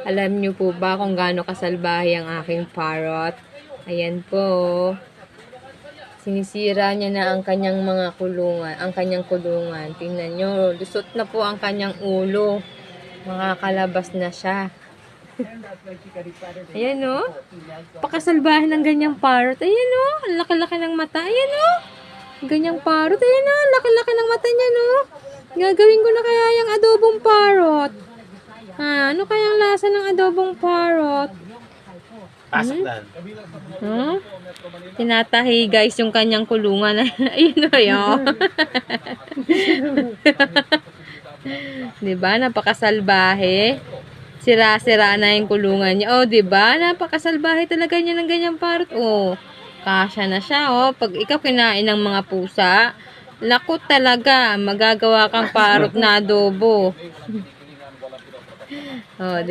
Alam niyo po ba kung gaano kasalbahe ang aking parrot? Ayan po. Sinisira niya na ang kanyang mga kulungan, ang kanyang kulungan. Tingnan nyo, lusot na po ang kanyang ulo. Makakalabas na siya. Ayan o. Pakasalbahe ng ganyang parrot. Ayan o. Ang laki-laki ng mata. Ayan o. Ganyang parrot. Ayan o. Laki-laki ng mata niya no. Gagawin ko na kaya yung adobong parrot. Ano kayang lasa ng adobong parrot? Pasok na. Tinatahi guys yung kanyang kulungan. Ayun o yun. Diba? Napakasalbahe. Sira-sira na yung kulungan niya. Oh, diba? Napakasalbahe talaga niya ng ganyang parrot. Oh, kasya na siya. Oh, pag ikaw kinain ng mga pusa, lakot talaga. Magagawa kang parrot na adobo. Oh,